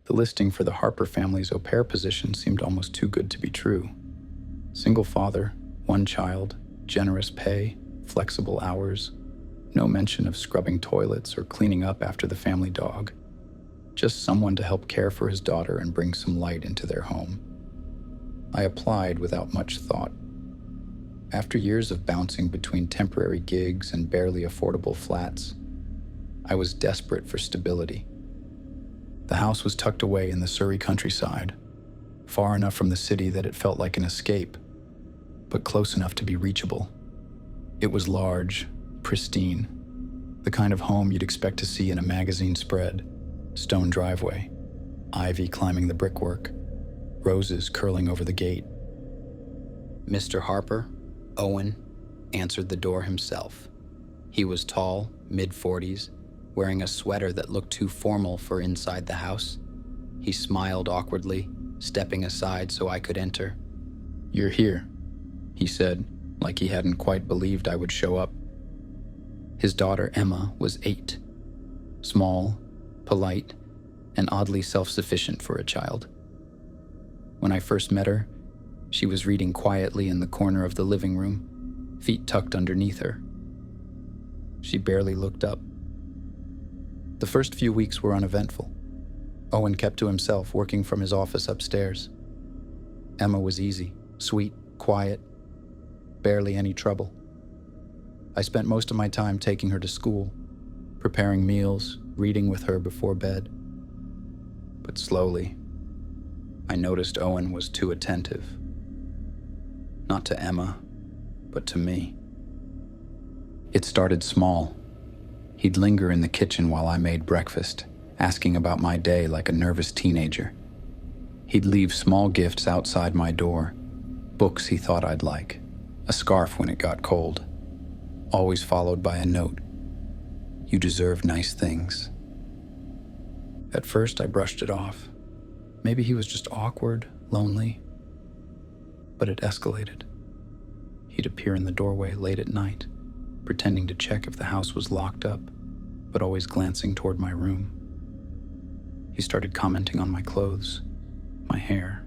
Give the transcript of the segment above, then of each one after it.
The listing for the Harper family's au pair position seemed almost too good to be true. Single father, one child, generous pay, flexible hours, no mention of scrubbing toilets or cleaning up after the family dog. Just someone to help care for his daughter and bring some light into their home. I applied without much thought. After years of bouncing between temporary gigs and barely affordable flats, I was desperate for stability. The house was tucked away in the Surrey countryside, far enough from the city that it felt like an escape, but close enough to be reachable. It was large, pristine, the kind of home you'd expect to see in a magazine spread. Stone driveway, ivy climbing the brickwork, roses curling over the gate. Mr. Harper, Owen, answered the door himself. He was tall, mid-40s, wearing a sweater that looked too formal for inside the house. He smiled awkwardly, stepping aside so I could enter. "You're here," he said, like he hadn't quite believed I would show up. His daughter Emma was 8, small, polite, and oddly self-sufficient for a child. When I first met her, she was reading quietly in the corner of the living room, feet tucked underneath her. She barely looked up. The first few weeks were uneventful. Owen kept to himself, working from his office upstairs. Emma was easy, sweet, quiet, barely any trouble. I spent most of my time taking her to school, preparing meals, reading with her before bed. But slowly, I noticed Owen was too attentive. Not to Emma, but to me. It started small. He'd linger in the kitchen while I made breakfast, asking about my day like a nervous teenager. He'd leave small gifts outside my door, books he thought I'd like, a scarf when it got cold, always followed by a note. "You deserve nice things." At first, I brushed it off. Maybe he was just awkward, lonely. But it escalated. He'd appear in the doorway late at night, pretending to check if the house was locked up, but always glancing toward my room. He started commenting on my clothes, my hair.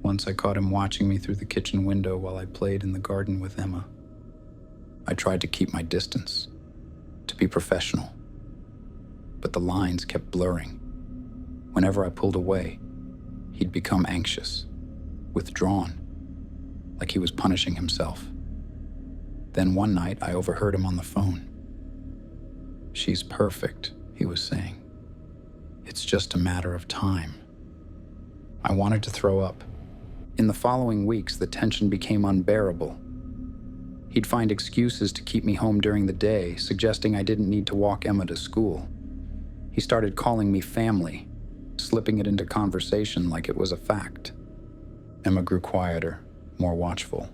Once I caught him watching me through the kitchen window while I played in the garden with Emma. I tried to keep my distance, to be professional. But the lines kept blurring. Whenever I pulled away, he'd become anxious, withdrawn, like he was punishing himself. Then one night, I overheard him on the phone. "She's perfect," he was saying. "It's just a matter of time." I wanted to throw up. In the following weeks, the tension became unbearable. He'd find excuses to keep me home during the day, suggesting I didn't need to walk Emma to school. He started calling me family, slipping it into conversation like it was a fact. Emma grew quieter, more watchful.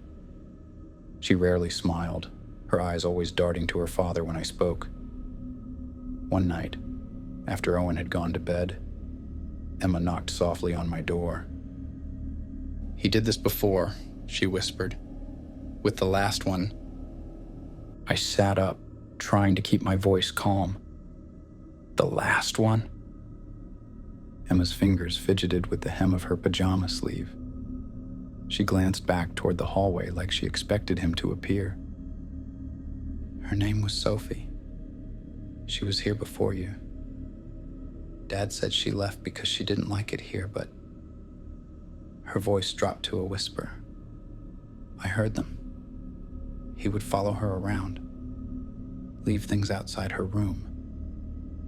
She rarely smiled, her eyes always darting to her father when I spoke. One night, after Owen had gone to bed, Emma knocked softly on my door. "He did this before," she whispered. "With the last one." I sat up, trying to keep my voice calm. "The last one?" Emma's fingers fidgeted with the hem of her pajama sleeve. She glanced back toward the hallway like she expected him to appear. "Her name was Sophie. She was here before you. Dad said she left because she didn't like it here, but..." Her voice dropped to a whisper. I heard them. He would follow her around, leave things outside her room.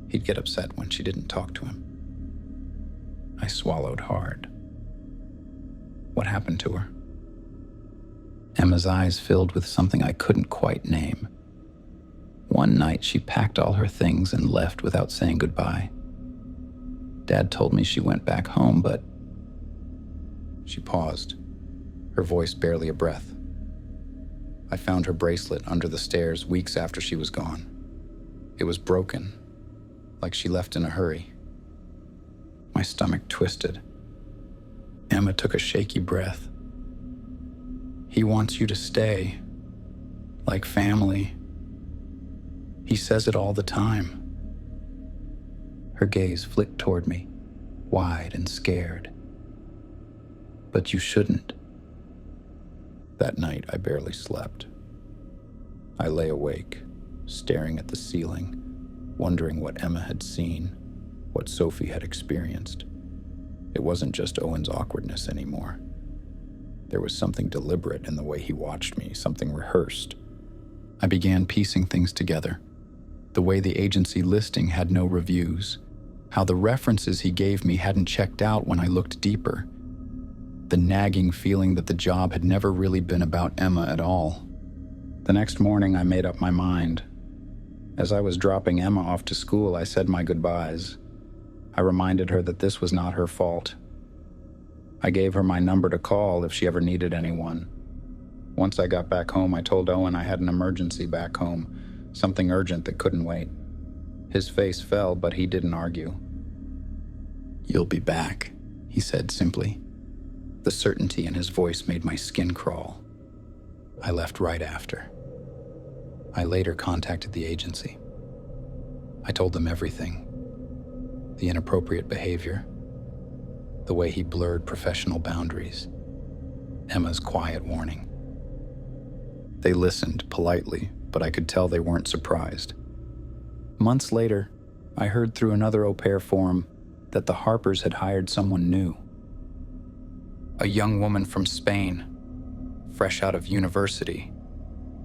He'd get upset when she didn't talk to him. I swallowed hard. What happened to her? Emma's eyes filled with something I couldn't quite name. One night, she packed all her things and left without saying goodbye. Dad told me she went back home, but... She paused, her voice barely a breath. I found her bracelet under the stairs weeks after she was gone. It was broken, like she left in a hurry. My stomach twisted. Emma took a shaky breath. "He wants you to stay, like family. He says it all the time." Her gaze flicked toward me, wide and scared. But you shouldn't. That night, I barely slept. I lay awake, staring at the ceiling, wondering what Emma had seen, what Sophie had experienced. It wasn't just Owen's awkwardness anymore. There was something deliberate in the way he watched me, something rehearsed. I began piecing things together. The way the agency listing had no reviews, how the references he gave me hadn't checked out when I looked deeper, the nagging feeling that the job had never really been about Emma at all. The next morning, I made up my mind. As I was dropping Emma off to school, I said my goodbyes. I reminded her that this was not her fault. I gave her my number to call if she ever needed anyone. Once I got back home, I told Owen I had an emergency back home, something urgent that couldn't wait. His face fell, but he didn't argue. "You'll be back," he said simply. The certainty in his voice made my skin crawl. I left right after. I later contacted the agency. I told them everything. The inappropriate behavior, the way he blurred professional boundaries, Emma's quiet warning. They listened politely, but I could tell they weren't surprised. Months later, I heard through another au pair forum that the Harpers had hired someone new. A young woman from Spain, fresh out of university,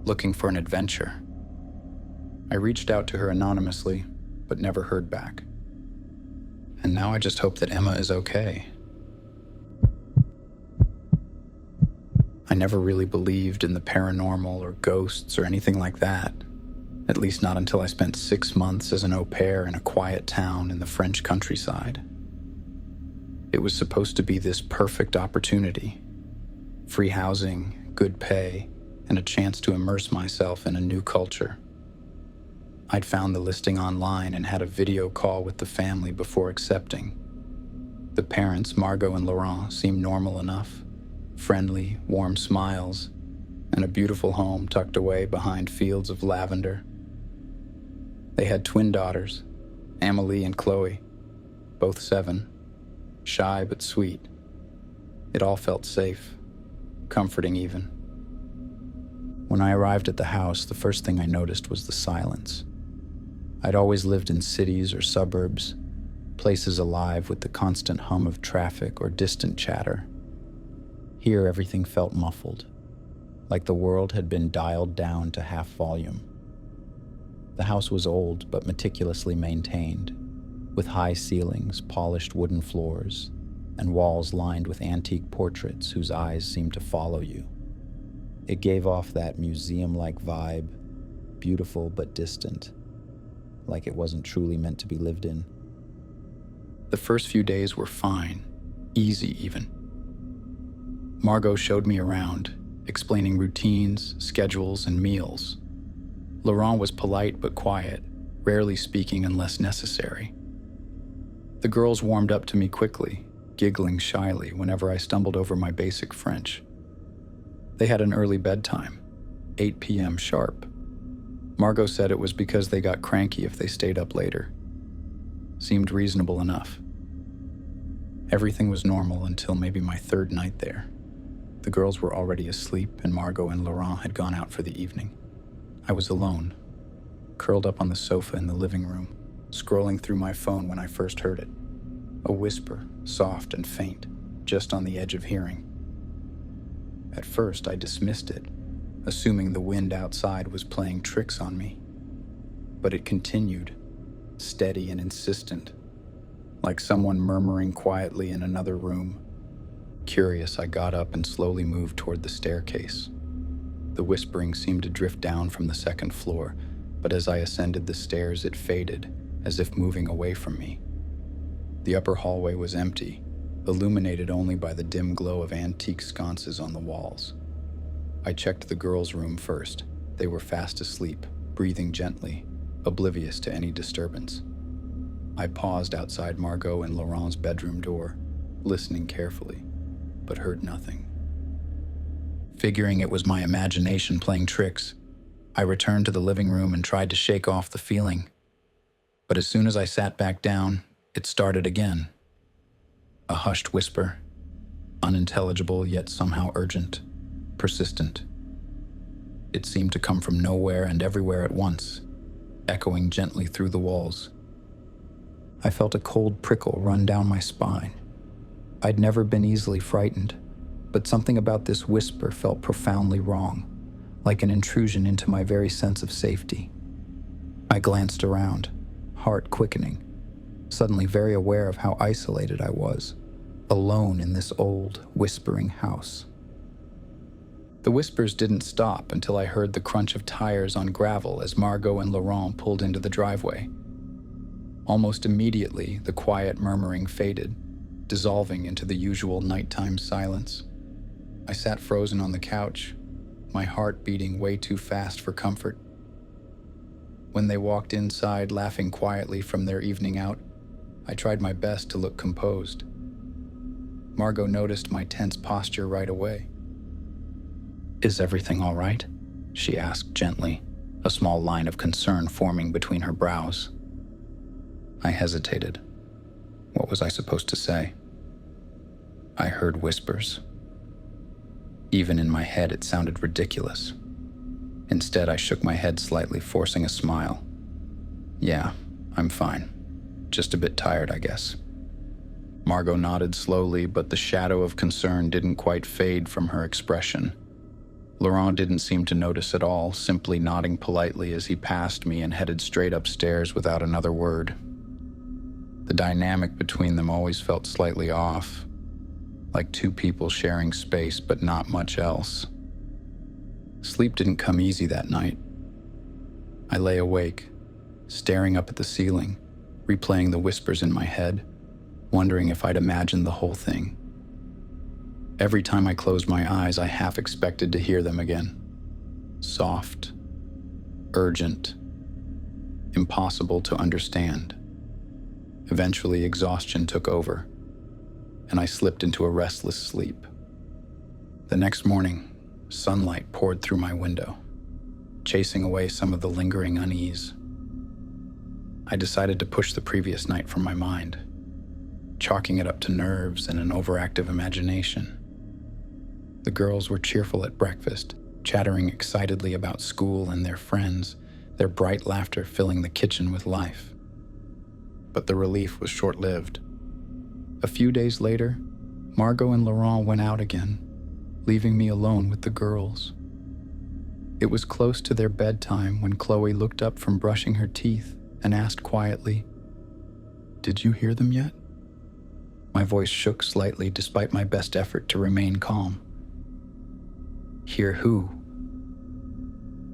looking for an adventure. I reached out to her anonymously, but never heard back. And now I just hope that Emma is okay. I never really believed in the paranormal or ghosts or anything like that, at least not until I spent 6 months as an au pair in a quiet town in the French countryside. It was supposed to be this perfect opportunity: free housing, good pay, and a chance to immerse myself in a new culture. I'd found the listing online and had a video call with the family before accepting. The parents, Margot and Laurent, seemed normal enough. Friendly, warm smiles, and a beautiful home tucked away behind fields of lavender. They had twin daughters, Amelie and Chloe, both 7, shy but sweet. It all felt safe, comforting even. When I arrived at the house, the first thing I noticed was the silence. I'd always lived in cities or suburbs, places alive with the constant hum of traffic or distant chatter. Here, everything felt muffled, like the world had been dialed down to half volume. The house was old but meticulously maintained, with high ceilings, polished wooden floors, and walls lined with antique portraits whose eyes seemed to follow you. It gave off that museum-like vibe, beautiful but distant, like it wasn't truly meant to be lived in. The first few days were fine, easy even. Margot showed me around, explaining routines, schedules, and meals. Laurent was polite but quiet, rarely speaking unless necessary. The girls warmed up to me quickly, giggling shyly whenever I stumbled over my basic French. They had an early bedtime, 8 p.m. sharp. Margot said it was because they got cranky if they stayed up later. Seemed reasonable enough. Everything was normal until maybe my 3rd night there. The girls were already asleep and Margot and Laurent had gone out for the evening. I was alone, curled up on the sofa in the living room, scrolling through my phone when I first heard it. A whisper, soft and faint, just on the edge of hearing. At first, I dismissed it, assuming the wind outside was playing tricks on me. But it continued, steady and insistent, like someone murmuring quietly in another room. Curious, I got up and slowly moved toward the staircase. The whispering seemed to drift down from the 2nd floor, but as I ascended the stairs, it faded, as if moving away from me. The upper hallway was empty, illuminated only by the dim glow of antique sconces on the walls. I checked the girls' room first. They were fast asleep, breathing gently, oblivious to any disturbance. I paused outside Margot and Laurent's bedroom door, listening carefully, but heard nothing. Figuring it was my imagination playing tricks, I returned to the living room and tried to shake off the feeling. But as soon as I sat back down, it started again. A hushed whisper, unintelligible yet somehow urgent, persistent. It seemed to come from nowhere and everywhere at once, echoing gently through the walls. I felt a cold prickle run down my spine. I'd never been easily frightened, but something about this whisper felt profoundly wrong, like an intrusion into my very sense of safety. I glanced around, heart quickening, suddenly very aware of how isolated I was, alone in this old, whispering house. The whispers didn't stop until I heard the crunch of tires on gravel as Margot and Laurent pulled into the driveway. Almost immediately, the quiet murmuring faded, dissolving into the usual nighttime silence. I sat frozen on the couch, my heart beating way too fast for comfort. When they walked inside, laughing quietly from their evening out, I tried my best to look composed. Margot noticed my tense posture right away. "Is everything all right?" she asked gently, a small line of concern forming between her brows. I hesitated. What was I supposed to say? I heard whispers. Even in my head, it sounded ridiculous. Instead, I shook my head slightly, forcing a smile. "Yeah, I'm fine. Just a bit tired, I guess." Margot nodded slowly, but the shadow of concern didn't quite fade from her expression. Laurent didn't seem to notice at all, simply nodding politely as he passed me and headed straight upstairs without another word. The dynamic between them always felt slightly off, like two people sharing space but not much else. Sleep didn't come easy that night. I lay awake, staring up at the ceiling, replaying the whispers in my head, wondering if I'd imagined the whole thing. Every time I closed my eyes, I half expected to hear them again. Soft, urgent, impossible to understand. Eventually, exhaustion took over, and I slipped into a restless sleep. The next morning, sunlight poured through my window, chasing away some of the lingering unease. I decided to push the previous night from my mind, chalking it up to nerves and an overactive imagination. The girls were cheerful at breakfast, chattering excitedly about school and their friends, their bright laughter filling the kitchen with life. But the relief was short-lived. A few days later, Margot and Laurent went out again, leaving me alone with the girls. It was close to their bedtime when Chloe looked up from brushing her teeth and asked quietly, "Did you hear them yet?" My voice shook slightly despite my best effort to remain calm. "Hear who?"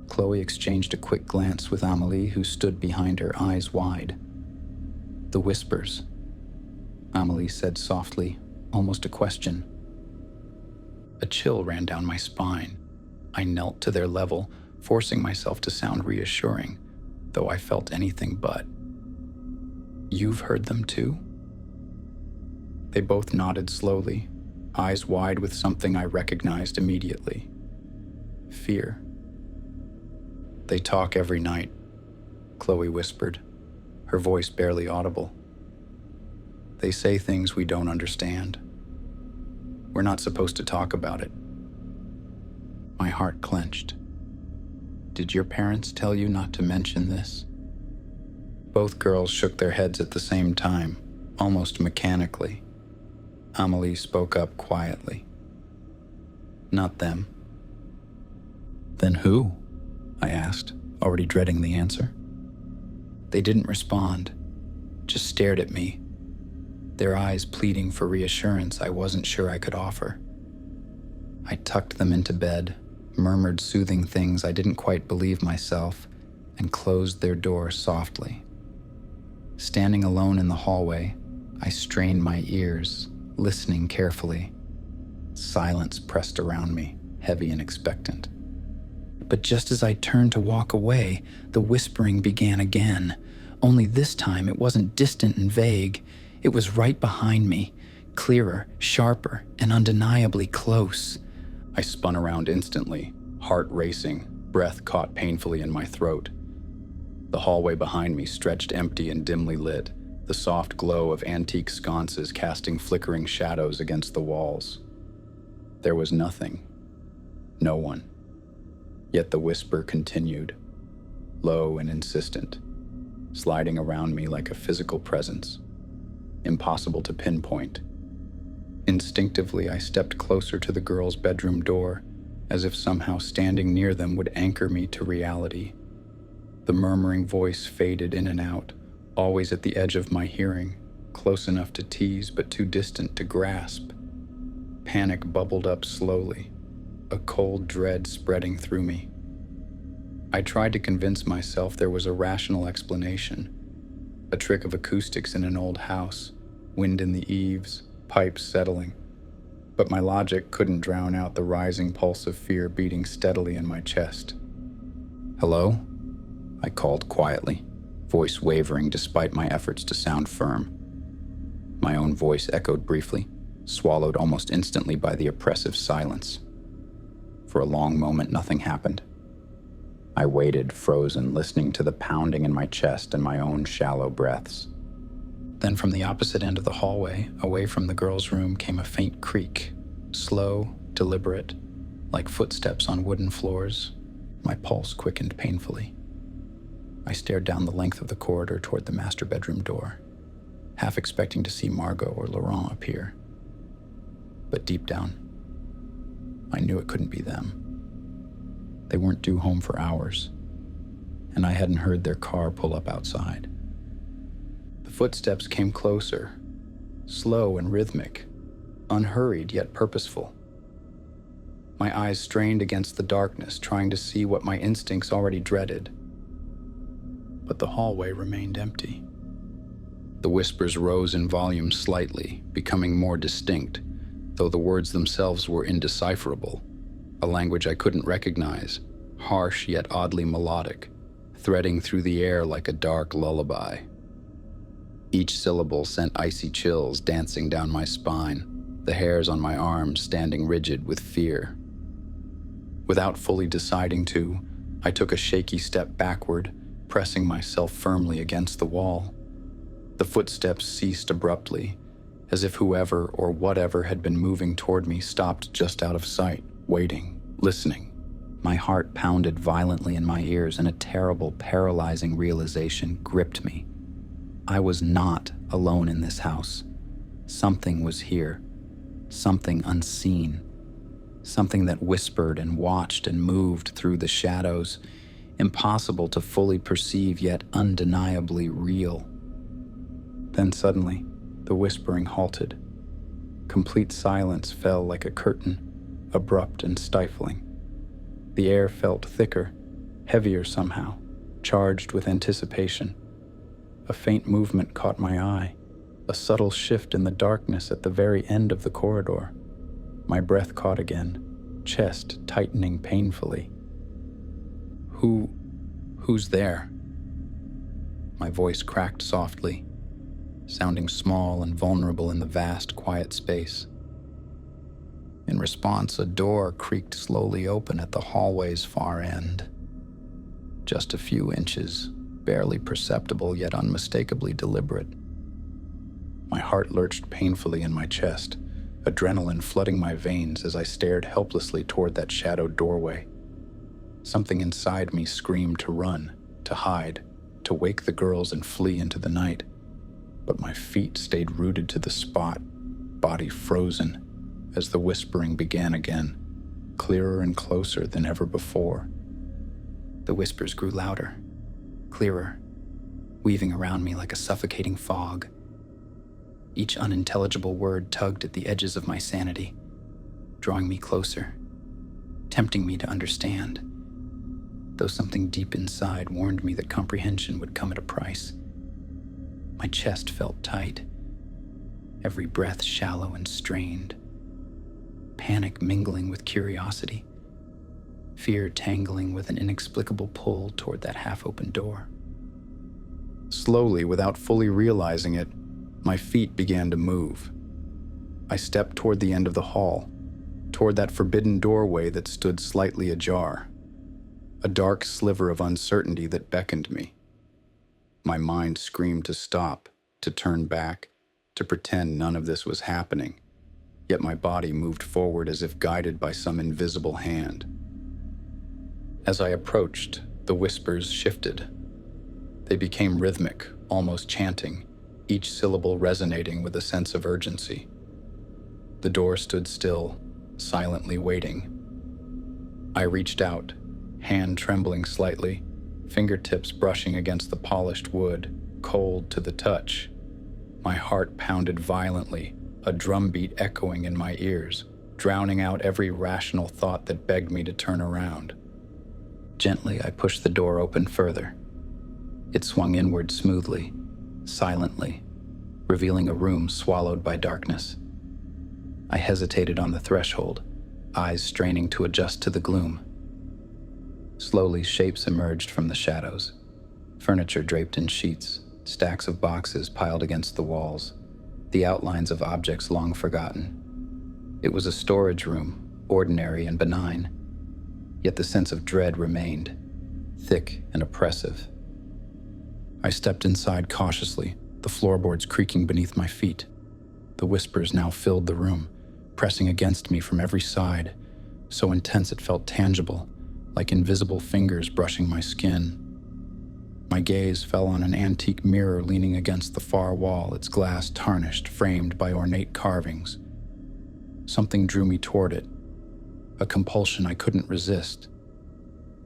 Chloe exchanged a quick glance with Amélie, who stood behind her, eyes wide. "The whispers," Amélie said softly, almost a question. A chill ran down my spine. I knelt to their level, forcing myself to sound reassuring, though I felt anything but. "You've heard them too?" They both nodded slowly, eyes wide with something I recognized immediately. Fear. "They talk every night," Chloe whispered, her voice barely audible. "They say things we don't understand. We're not supposed to talk about it." My heart clenched. "Did your parents tell you not to mention this?" Both girls shook their heads at the same time, almost mechanically. Amélie spoke up quietly. "Not them." "Then who?" I asked, already dreading the answer. They didn't respond, just stared at me, their eyes pleading for reassurance I wasn't sure I could offer. I tucked them into bed, murmured soothing things I didn't quite believe myself, and closed their door softly. Standing alone in the hallway, I strained my ears, listening carefully. Silence pressed around me, heavy and expectant. But just as I turned to walk away, the whispering began again. Only this time it wasn't distant and vague. It was right behind me, clearer, sharper, and undeniably close. I spun around instantly, heart racing, breath caught painfully in my throat. The hallway behind me stretched empty and dimly lit, the soft glow of antique sconces casting flickering shadows against the walls. There was nothing, no one. Yet the whisper continued, low and insistent, sliding around me like a physical presence, impossible to pinpoint. Instinctively, I stepped closer to the girls' bedroom door, as if somehow standing near them would anchor me to reality. The murmuring voice faded in and out, always at the edge of my hearing, close enough to tease but too distant to grasp. Panic bubbled up slowly, a cold dread spreading through me. I tried to convince myself there was a rational explanation, a trick of acoustics in an old house, wind in the eaves, pipes settling. But my logic couldn't drown out the rising pulse of fear beating steadily in my chest. "Hello?" I called quietly, voice wavering despite my efforts to sound firm. My own voice echoed briefly, swallowed almost instantly by the oppressive silence. For a long moment, nothing happened. I waited, frozen, listening to the pounding in my chest and my own shallow breaths. Then from the opposite end of the hallway, away from the girls' room, came a faint creak, slow, deliberate, like footsteps on wooden floors. My pulse quickened painfully. I stared down the length of the corridor toward the master bedroom door, half expecting to see Margot or Laurent appear. But deep down, I knew it couldn't be them. They weren't due home for hours, and I hadn't heard their car pull up outside. The footsteps came closer, slow and rhythmic, unhurried yet purposeful. My eyes strained against the darkness, trying to see what my instincts already dreaded. But the hallway remained empty. The whispers rose in volume slightly, becoming more distinct, though the words themselves were indecipherable, a language I couldn't recognize, harsh yet oddly melodic, threading through the air like a dark lullaby. Each syllable sent icy chills dancing down my spine, the hairs on my arms standing rigid with fear. Without fully deciding to, I took a shaky step backward, pressing myself firmly against the wall. The footsteps ceased abruptly, as if whoever or whatever had been moving toward me stopped just out of sight, waiting, listening. My heart pounded violently in my ears, and a terrible, paralyzing realization gripped me. I was not alone in this house. Something was here, something unseen, something that whispered and watched and moved through the shadows, impossible to fully perceive yet undeniably real. Then suddenly, the whispering halted. Complete silence fell like a curtain, abrupt and stifling. The air felt thicker, heavier somehow, charged with anticipation. A faint movement caught my eye, a subtle shift in the darkness at the very end of the corridor. My breath caught again, chest tightening painfully. Who's there? My voice cracked softly, sounding small and vulnerable in the vast, quiet space. In response, a door creaked slowly open at the hallway's far end. Just a few inches, barely perceptible yet unmistakably deliberate. My heart lurched painfully in my chest, adrenaline flooding my veins as I stared helplessly toward that shadowed doorway. Something inside me screamed to run, to hide, to wake the girls and flee into the night. But my feet stayed rooted to the spot, body frozen, as the whispering began again, clearer and closer than ever before. The whispers grew louder, clearer, weaving around me like a suffocating fog. Each unintelligible word tugged at the edges of my sanity, drawing me closer, tempting me to understand, though something deep inside warned me that comprehension would come at a price. My chest felt tight, every breath shallow and strained, panic mingling with curiosity, fear tangling with an inexplicable pull toward that half-open door. Slowly, without fully realizing it, my feet began to move. I stepped toward the end of the hall, toward that forbidden doorway that stood slightly ajar, a dark sliver of uncertainty that beckoned me. My mind screamed to stop, to turn back, to pretend none of this was happening. Yet my body moved forward as if guided by some invisible hand. As I approached, the whispers shifted. They became rhythmic, almost chanting, each syllable resonating with a sense of urgency. The door stood still, silently waiting. I reached out, hand trembling slightly, fingertips brushing against the polished wood, cold to the touch. My heart pounded violently, a drumbeat echoing in my ears, drowning out every rational thought that begged me to turn around. Gently, I pushed the door open further. It swung inward smoothly, silently, revealing a room swallowed by darkness. I hesitated on the threshold, eyes straining to adjust to the gloom. Slowly, shapes emerged from the shadows. Furniture draped in sheets, stacks of boxes piled against the walls, the outlines of objects long forgotten. It was a storage room, ordinary and benign, yet the sense of dread remained, thick and oppressive. I stepped inside cautiously, the floorboards creaking beneath my feet. The whispers now filled the room, pressing against me from every side, so intense it felt tangible, like invisible fingers brushing my skin. My gaze fell on an antique mirror leaning against the far wall, its glass tarnished, framed by ornate carvings. Something drew me toward it, a compulsion I couldn't resist.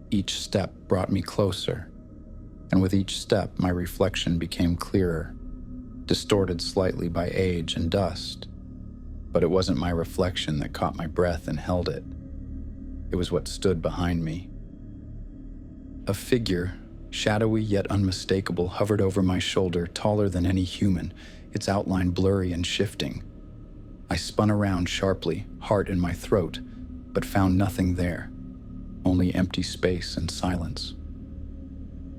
Each step brought me closer, and with each step my reflection became clearer, distorted slightly by age and dust. But it wasn't my reflection that caught my breath and held it. It was what stood behind me. A figure, shadowy yet unmistakable, hovered over my shoulder, taller than any human, its outline blurry and shifting. I spun around sharply, heart in my throat, but found nothing there, only empty space and silence.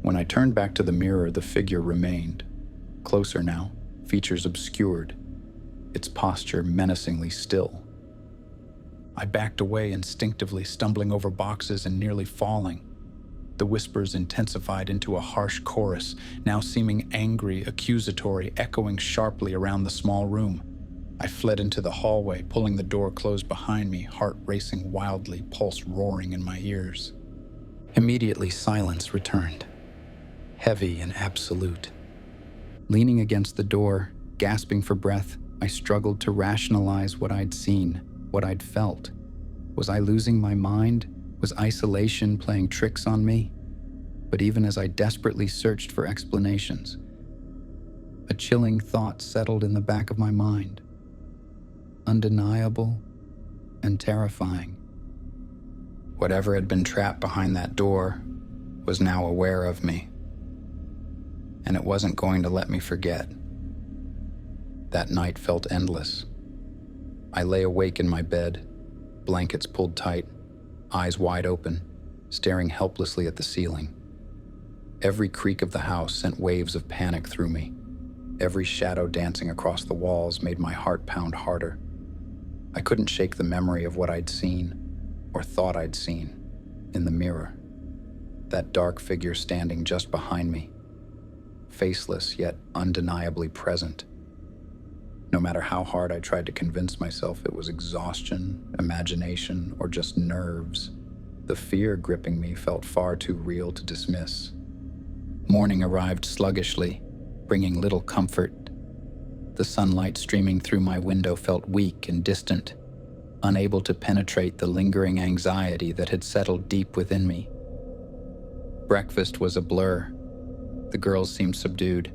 When I turned back to the mirror, the figure remained, closer now, features obscured, its posture menacingly still. I backed away instinctively, stumbling over boxes and nearly falling. The whispers intensified into a harsh chorus, now seeming angry, accusatory, echoing sharply around the small room. I fled into the hallway, pulling the door closed behind me, heart racing wildly, pulse roaring in my ears. Immediately, silence returned, heavy and absolute. Leaning against the door, gasping for breath, I struggled to rationalize what I'd seen, what I'd felt. Was I losing my mind? Was isolation playing tricks on me? But even as I desperately searched for explanations, a chilling thought settled in the back of my mind. Undeniable and terrifying. Whatever had been trapped behind that door was now aware of me, and it wasn't going to let me forget. That night felt endless. I lay awake in my bed, blankets pulled tight, eyes wide open, staring helplessly at the ceiling. Every creak of the house sent waves of panic through me. Every shadow dancing across the walls made my heart pound harder. I couldn't shake the memory of what I'd seen, or thought I'd seen, in the mirror. That dark figure standing just behind me, faceless yet undeniably present. No matter how hard I tried to convince myself it was exhaustion, imagination, or just nerves, the fear gripping me felt far too real to dismiss. Morning arrived sluggishly, bringing little comfort. The sunlight streaming through my window felt weak and distant, unable to penetrate the lingering anxiety that had settled deep within me. Breakfast was a blur. The girls seemed subdued,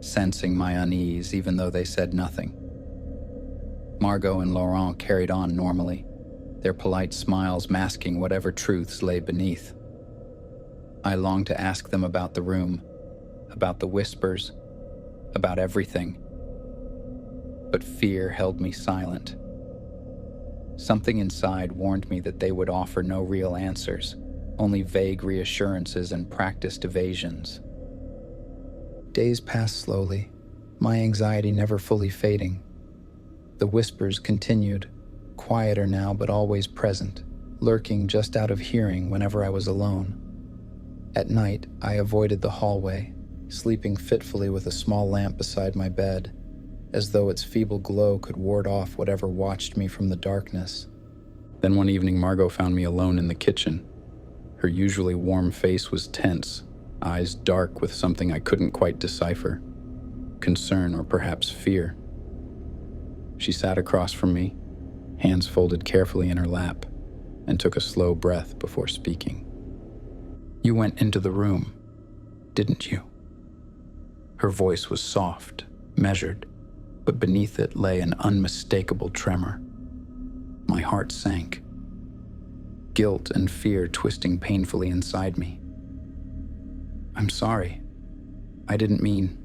sensing my unease even though they said nothing. Margot and Laurent carried on normally, their polite smiles masking whatever truths lay beneath. I longed to ask them about the room, about the whispers, about everything. But fear held me silent. Something inside warned me that they would offer no real answers, only vague reassurances and practiced evasions. Days passed slowly, my anxiety never fully fading. The whispers continued, quieter now but always present, lurking just out of hearing whenever I was alone. At night, I avoided the hallway, sleeping fitfully with a small lamp beside my bed, as though its feeble glow could ward off whatever watched me from the darkness. Then one evening, Margot found me alone in the kitchen. Her usually warm face was tense, eyes dark with something I couldn't quite decipher, concern or perhaps fear. She sat across from me, hands folded carefully in her lap, and took a slow breath before speaking. "You went into the room, didn't you?" Her voice was soft, measured, but beneath it lay an unmistakable tremor. My heart sank, guilt and fear twisting painfully inside me. "I'm sorry. I didn't mean..."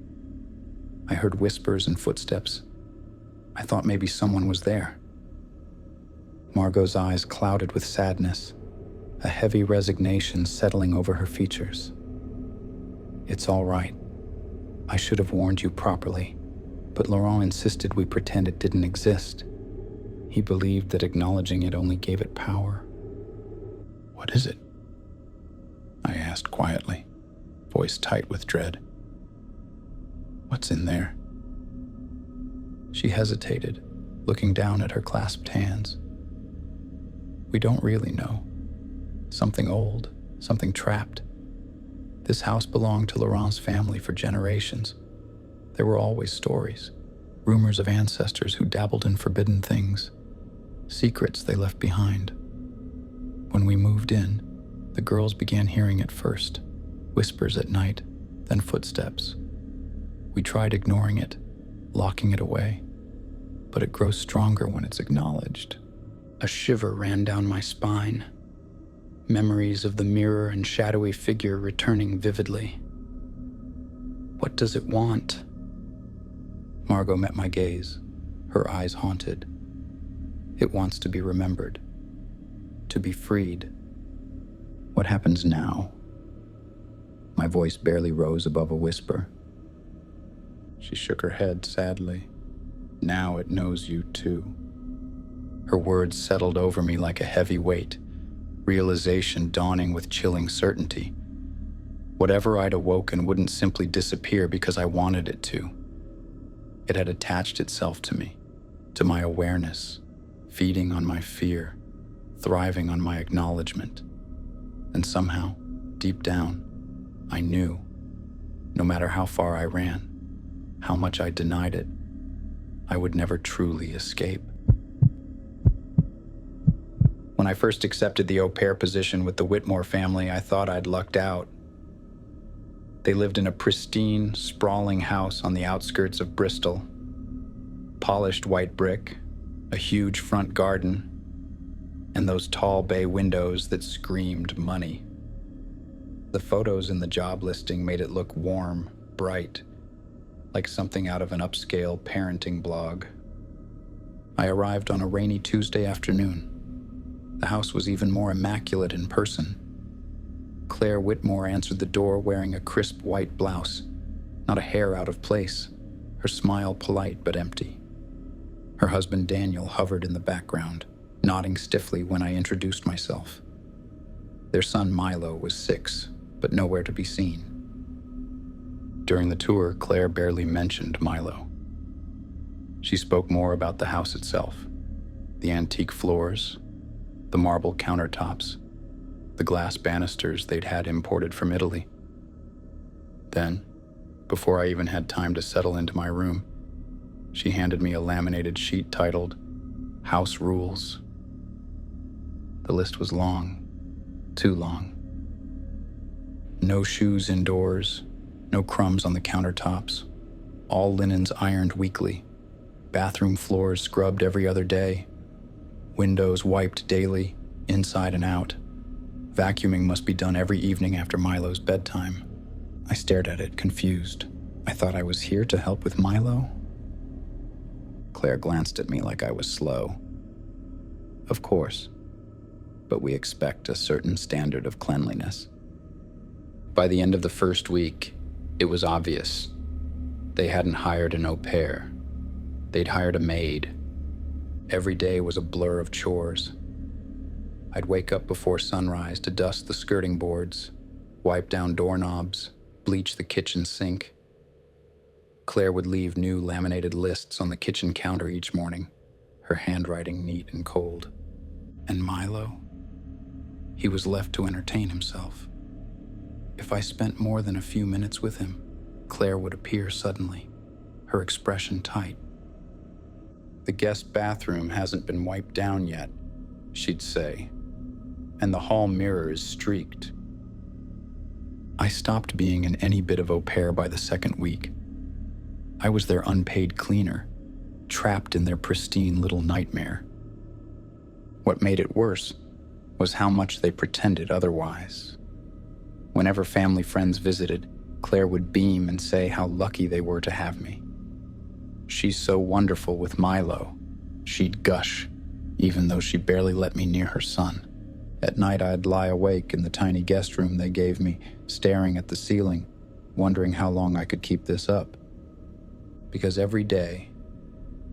I heard whispers and footsteps. I thought maybe someone was there. Margot's eyes clouded with sadness, a heavy resignation settling over her features. "It's all right. I should have warned you properly, but Laurent insisted we pretend it didn't exist. He believed that acknowledging it only gave it power." "What is it?" I asked quietly, voice tight with dread. "What's in there?" She hesitated, looking down at her clasped hands. "We don't really know. Something old, something trapped. This house belonged to Laurent's family for generations. There were always stories, rumors of ancestors who dabbled in forbidden things, secrets they left behind. When we moved in, the girls began hearing it first, whispers at night, then footsteps. We tried ignoring it, locking it away, but it grows stronger when it's acknowledged." A shiver ran down my spine, memories of the mirror and shadowy figure returning vividly. "What does it want?" Margot met my gaze, her eyes haunted. "It wants to be remembered, to be freed." "What happens now?" My voice barely rose above a whisper. She shook her head sadly. "Now it knows you too." Her words settled over me like a heavy weight, realization dawning with chilling certainty. Whatever I'd awoken wouldn't simply disappear because I wanted it to. It had attached itself to me, to my awareness, feeding on my fear, thriving on my acknowledgement. And somehow, deep down, I knew, no matter how far I ran, how much I denied it, I would never truly escape. When I first accepted the au pair position with the Whitmore family, I thought I'd lucked out. They lived in a pristine, sprawling house on the outskirts of Bristol. Polished white brick, a huge front garden, and those tall bay windows that screamed money. The photos in the job listing made it look warm, bright, like something out of an upscale parenting blog. I arrived on a rainy Tuesday afternoon. The house was even more immaculate in person. Claire Whitmore answered the door wearing a crisp white blouse, not a hair out of place, her smile polite but empty. Her husband Daniel hovered in the background, nodding stiffly when I introduced myself. Their son Milo was 6, but nowhere to be seen. During the tour, Claire barely mentioned Milo. She spoke more about the house itself, the antique floors, the marble countertops, the glass banisters they'd had imported from Italy. Then, before I even had time to settle into my room, she handed me a laminated sheet titled "House Rules." The list was long, too long. No shoes indoors, no crumbs on the countertops, all linens ironed weekly, bathroom floors scrubbed every other day, windows wiped daily, inside and out. Vacuuming must be done every evening after Milo's bedtime. I stared at it, confused. I thought I was here to help with Milo? Claire glanced at me like I was slow. Of course, but we expect a certain standard of cleanliness. By the end of the first week, it was obvious. They hadn't hired an au pair. They'd hired a maid. Every day was a blur of chores. I'd wake up before sunrise to dust the skirting boards, wipe down doorknobs, bleach the kitchen sink. Claire would leave new laminated lists on the kitchen counter each morning, her handwriting neat and cold. And Milo? He was left to entertain himself. If I spent more than a few minutes with him, Claire would appear suddenly, her expression tight. "The guest bathroom hasn't been wiped down yet," she'd say, "and the hall mirror is streaked." I stopped being in any bit of au pair by the second week. I was their unpaid cleaner, trapped in their pristine little nightmare. What made it worse was how much they pretended otherwise. Whenever family friends visited, Claire would beam and say how lucky they were to have me. "She's so wonderful with Milo," she'd gush, even though she barely let me near her son. At night, I'd lie awake in the tiny guest room they gave me, staring at the ceiling, wondering how long I could keep this up. Because every day,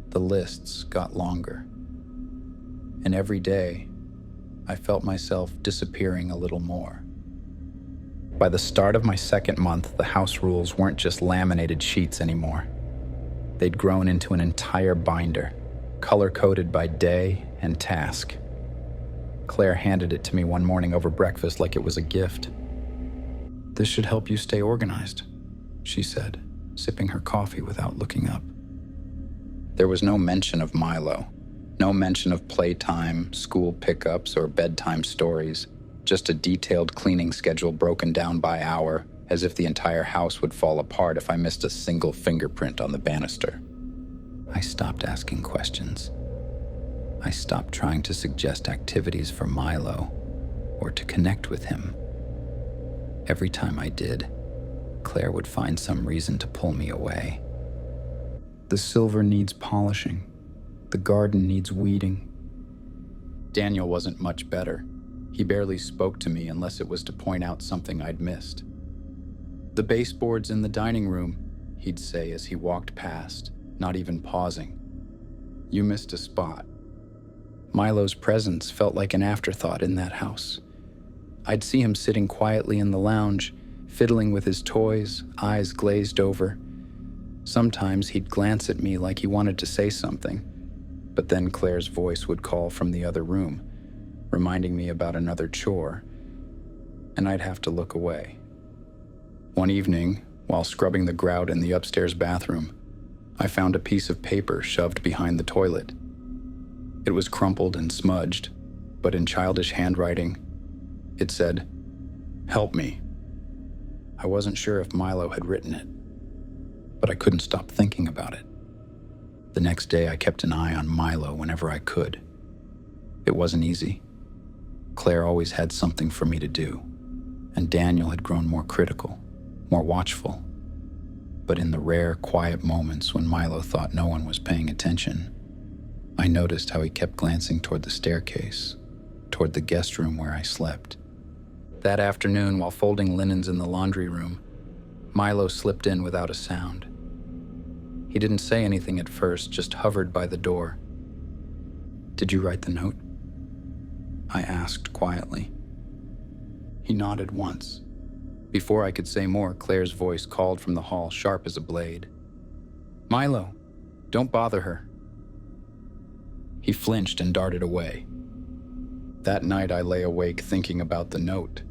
the lists got longer. And every day, I felt myself disappearing a little more. By the start of my second month, the house rules weren't just laminated sheets anymore. They'd grown into an entire binder, color-coded by day and task. Claire handed it to me one morning over breakfast like it was a gift. "This should help you stay organized," she said, sipping her coffee without looking up. There was no mention of Milo, no mention of playtime, school pickups, or bedtime stories, just a detailed cleaning schedule broken down by hour, as if the entire house would fall apart if I missed a single fingerprint on the banister. I stopped asking questions. I stopped trying to suggest activities for Milo or to connect with him. Every time I did, Claire would find some reason to pull me away. "The silver needs polishing. The garden needs weeding." Daniel wasn't much better. He barely spoke to me unless it was to point out something I'd missed. "The baseboard's in the dining room," he'd say as he walked past, not even pausing. "You missed a spot." Milo's presence felt like an afterthought in that house. I'd see him sitting quietly in the lounge, fiddling with his toys, eyes glazed over. Sometimes he'd glance at me like he wanted to say something, but then Claire's voice would call from the other room, reminding me about another chore, and I'd have to look away. One evening, while scrubbing the grout in the upstairs bathroom, I found a piece of paper shoved behind the toilet. It was crumpled and smudged, but in childish handwriting, it said, "Help me." I wasn't sure if Milo had written it, but I couldn't stop thinking about it. The next day, I kept an eye on Milo whenever I could. It wasn't easy. Claire always had something for me to do, and Daniel had grown more critical, more watchful. But in the rare, quiet moments when Milo thought no one was paying attention, I noticed how he kept glancing toward the staircase, toward the guest room where I slept. That afternoon, while folding linens in the laundry room, Milo slipped in without a sound. He didn't say anything at first, just hovered by the door. "Did you write the note?" I asked quietly. He nodded once. Before I could say more, Claire's voice called from the hall, sharp as a blade. "Milo, don't bother her." He flinched and darted away. That night I lay awake thinking about the note,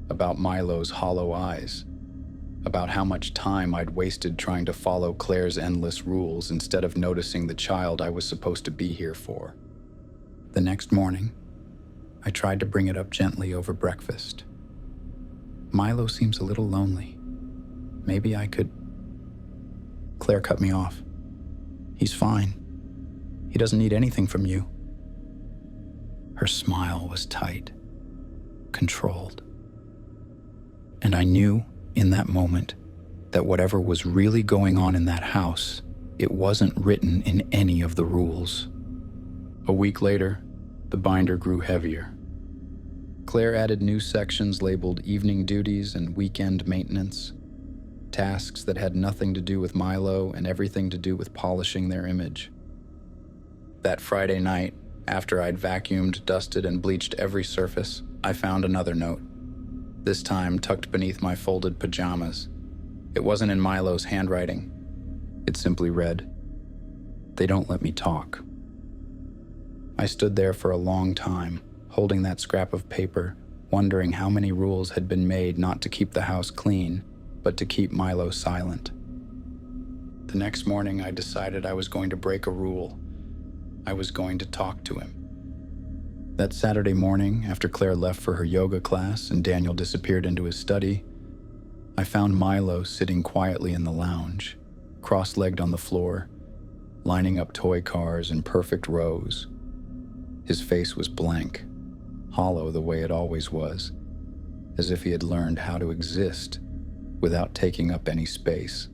about Milo's hollow eyes, about how much time I'd wasted trying to follow Claire's endless rules instead of noticing the child I was supposed to be here for. The next morning, I tried to bring it up gently over breakfast. "Milo seems a little lonely. Maybe I could..." Claire cut me off. "He's fine. He doesn't need anything from you." Her smile was tight, controlled. And I knew in that moment that whatever was really going on in that house, it wasn't written in any of the rules. A week later, the binder grew heavier. Claire added new sections labeled evening duties and weekend maintenance, tasks that had nothing to do with Milo and everything to do with polishing their image. That Friday night, after I'd vacuumed, dusted, and bleached every surface, I found another note. This time tucked beneath my folded pajamas, It wasn't in Milo's handwriting. It simply read, "They don't let me talk." I stood there for a long time, holding that scrap of paper, wondering how many rules had been made not to keep the house clean, but to keep Milo silent. The next morning, I decided I was going to break a rule. I was going to talk to him. That Saturday morning, after Claire left for her yoga class and Daniel disappeared into his study, I found Milo sitting quietly in the lounge, cross-legged on the floor, lining up toy cars in perfect rows. His face was blank, hollow the way it always was, as if he had learned how to exist without taking up any space.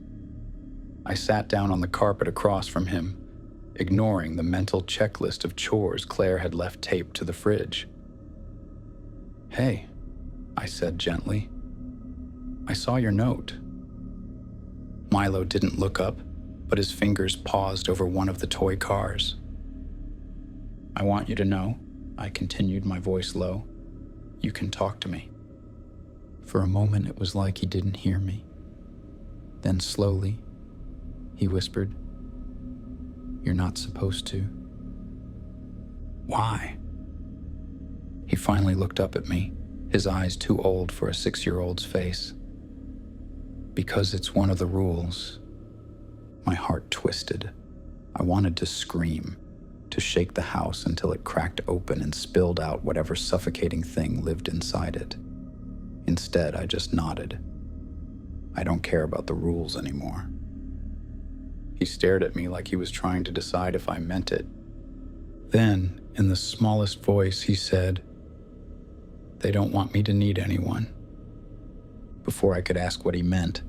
I sat down on the carpet across from him, ignoring the mental checklist of chores Claire had left taped to the fridge. "Hey," I said gently. "I saw your note." Milo didn't look up, but his fingers paused over one of the toy cars. "I want you to know," I continued, my voice low, "you can talk to me." For a moment, it was like he didn't hear me. Then slowly, he whispered, "You're not supposed to." "Why?" He finally looked up at me, his eyes too old for a 6-year-old's face. "Because it's one of the rules." My heart twisted. I wanted to scream, to shake the house until it cracked open and spilled out whatever suffocating thing lived inside it. Instead, I just nodded. "I don't care about the rules anymore." He stared at me like he was trying to decide if I meant it. Then, in the smallest voice, he said, "They don't want me to need anyone." Before I could ask what he meant,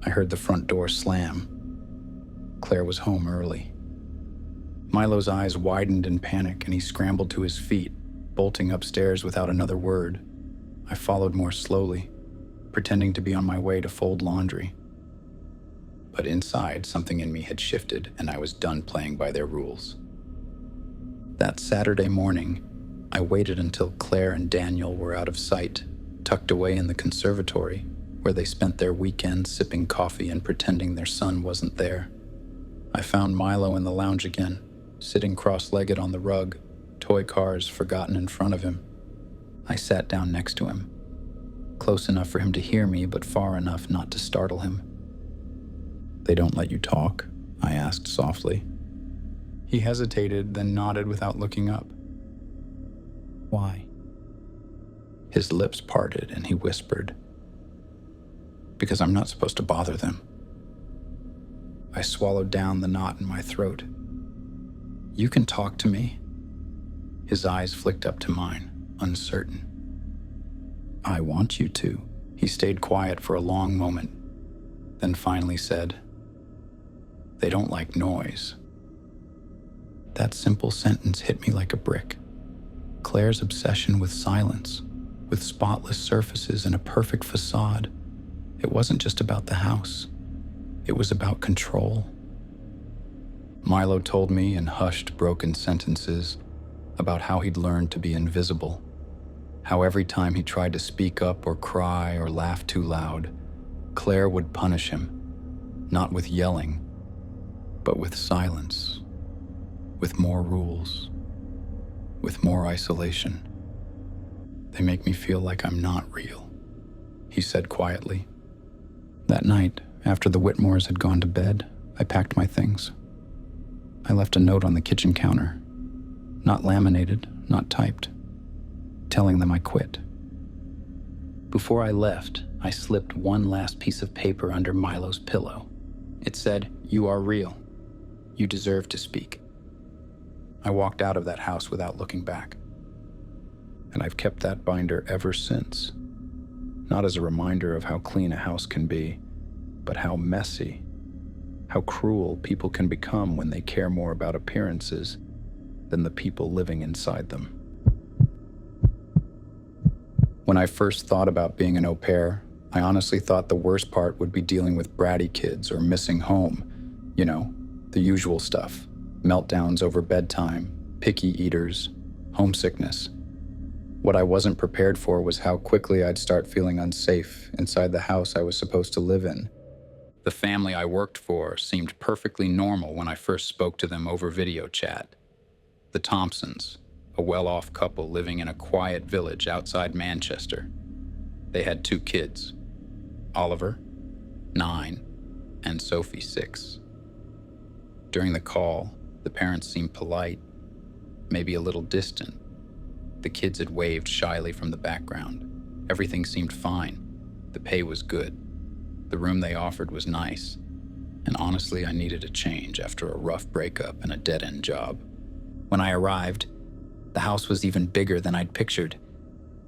I heard the front door slam. Claire was home early. Milo's eyes widened in panic and he scrambled to his feet, bolting upstairs without another word. I followed more slowly, pretending to be on my way to fold laundry. But inside, something in me had shifted and I was done playing by their rules. That Saturday morning, I waited until Claire and Daniel were out of sight, tucked away in the conservatory, where they spent their weekends sipping coffee and pretending their son wasn't there. I found Milo in the lounge again, sitting cross-legged on the rug, toy cars forgotten in front of him. I sat down next to him, close enough for him to hear me, but far enough not to startle him. "They don't let you talk?" I asked softly. He hesitated, then nodded without looking up. "Why?" His lips parted and he whispered, "Because I'm not supposed to bother them." I swallowed down the knot in my throat. "You can talk to me." His eyes flicked up to mine, uncertain. "I want you to." He stayed quiet for a long moment, then finally said, "They don't like noise." That simple sentence hit me like a brick. Claire's obsession with silence, with spotless surfaces and a perfect facade, it wasn't just about the house. It was about control. Milo told me in hushed, broken sentences about how he'd learned to be invisible, how every time he tried to speak up or cry or laugh too loud, Claire would punish him, not with yelling, but with silence, with more rules, with more isolation. "They make me feel like I'm not real," he said quietly. That night, after the Whitmores had gone to bed, I packed my things. I left a note on the kitchen counter, not laminated, not typed, telling them I quit. Before I left, I slipped one last piece of paper under Milo's pillow. It said, "You are real. You deserve to speak." I walked out of that house without looking back. And I've kept that binder ever since. Not as a reminder of how clean a house can be, but how messy, how cruel people can become when they care more about appearances than the people living inside them. When I first thought about being an au pair, I honestly thought the worst part would be dealing with bratty kids or missing home. You know, the usual stuff. Meltdowns over bedtime, picky eaters, homesickness. What I wasn't prepared for was how quickly I'd start feeling unsafe inside the house I was supposed to live in. The family I worked for seemed perfectly normal when I first spoke to them over video chat. The Thompsons, a well-off couple living in a quiet village outside Manchester. They had 2 kids, Oliver, 9, and Sophie, 6. During the call, the parents seemed polite, maybe a little distant. The kids had waved shyly from the background. Everything seemed fine. The pay was good. The room they offered was nice. And honestly, I needed a change after a rough breakup and a dead-end job. When I arrived, the house was even bigger than I'd pictured.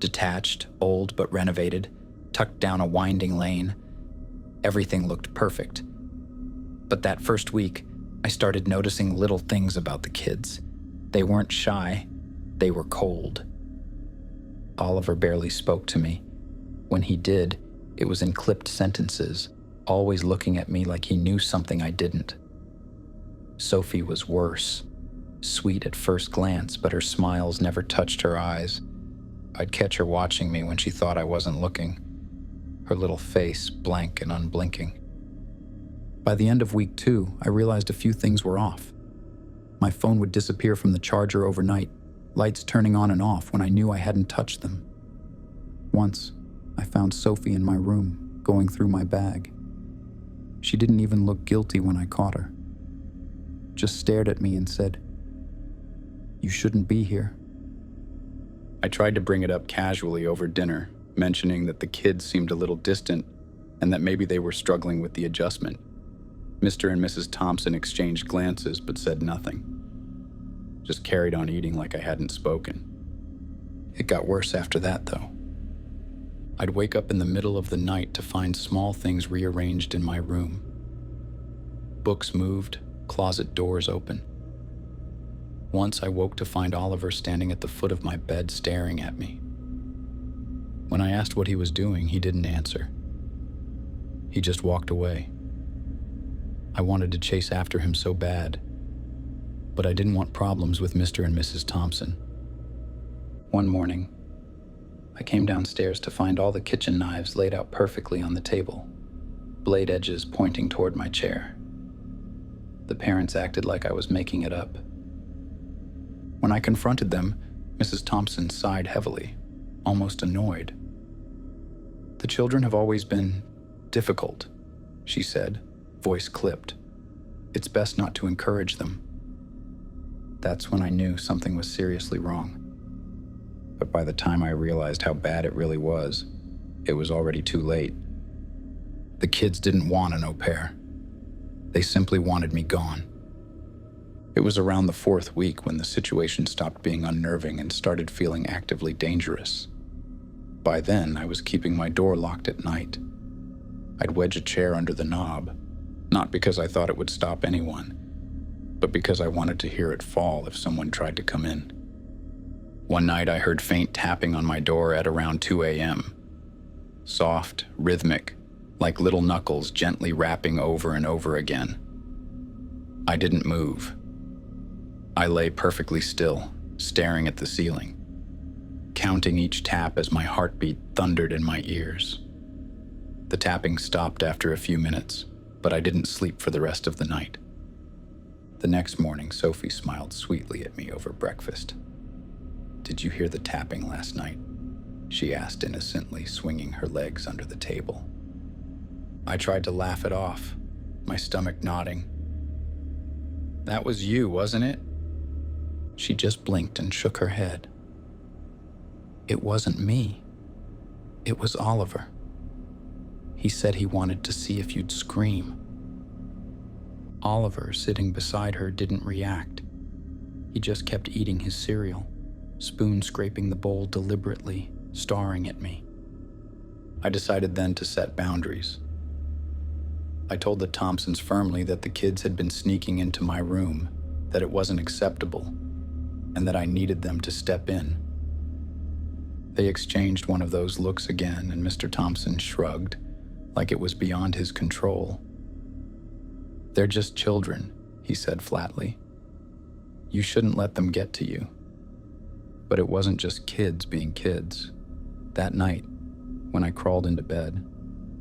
Detached, old but renovated, tucked down a winding lane. Everything looked perfect. But that first week, I started noticing little things about the kids. They weren't shy, they were cold. Oliver barely spoke to me. When he did, it was in clipped sentences, always looking at me like he knew something I didn't. Sophie was worse. Sweet at first glance, but her smiles never touched her eyes. I'd catch her watching me when she thought I wasn't looking, her little face blank and unblinking. By the end of week 2, I realized a few things were off. My phone would disappear from the charger overnight, lights turning on and off when I knew I hadn't touched them. Once, I found Sophie in my room, going through my bag. She didn't even look guilty when I caught her. Just stared at me and said, "You shouldn't be here." I tried to bring it up casually over dinner, mentioning that the kids seemed a little distant and that maybe they were struggling with the adjustment. Mr. and Mrs. Thompson exchanged glances but said nothing. Just carried on eating like I hadn't spoken. It got worse after that, though. I'd wake up in the middle of the night to find small things rearranged in my room. Books moved, closet doors open. Once I woke to find Oliver standing at the foot of my bed staring at me. When I asked what he was doing, he didn't answer. He just walked away. I wanted to chase after him so bad, but I didn't want problems with Mr. and Mrs. Thompson. One morning, I came downstairs to find all the kitchen knives laid out perfectly on the table, blade edges pointing toward my chair. The parents acted like I was making it up. When I confronted them, Mrs. Thompson sighed heavily, almost annoyed. "The children have always been difficult," she said, voice clipped. "It's best not to encourage them." That's when I knew something was seriously wrong. But by the time I realized how bad it really was, it was already too late. The kids didn't want an au pair. They simply wanted me gone. It was around the 4th week when the situation stopped being unnerving and started feeling actively dangerous. By then, I was keeping my door locked at night. I'd wedge a chair under the knob, not because I thought it would stop anyone, but because I wanted to hear it fall if someone tried to come in. One night I heard faint tapping on my door at around 2 a.m. Soft, rhythmic, like little knuckles gently rapping over and over again. I didn't move. I lay perfectly still, staring at the ceiling, counting each tap as my heartbeat thundered in my ears. The tapping stopped after a few minutes, but I didn't sleep for the rest of the night. The next morning, Sophie smiled sweetly at me over breakfast. "Did you hear the tapping last night?" she asked innocently, swinging her legs under the table. I tried to laugh it off, my stomach nodding. "That was you, wasn't it?" She just blinked and shook her head. "It wasn't me. It was Oliver. He said he wanted to see if you'd scream." Oliver, sitting beside her, didn't react. He just kept eating his cereal, spoon scraping the bowl deliberately, staring at me. I decided then to set boundaries. I told the Thompsons firmly that the kids had been sneaking into my room, that it wasn't acceptable, and that I needed them to step in. They exchanged one of those looks again, and Mr. Thompson shrugged, like it was beyond his control. "They're just children," he said flatly. "You shouldn't let them get to you." But it wasn't just kids being kids. That night, when I crawled into bed,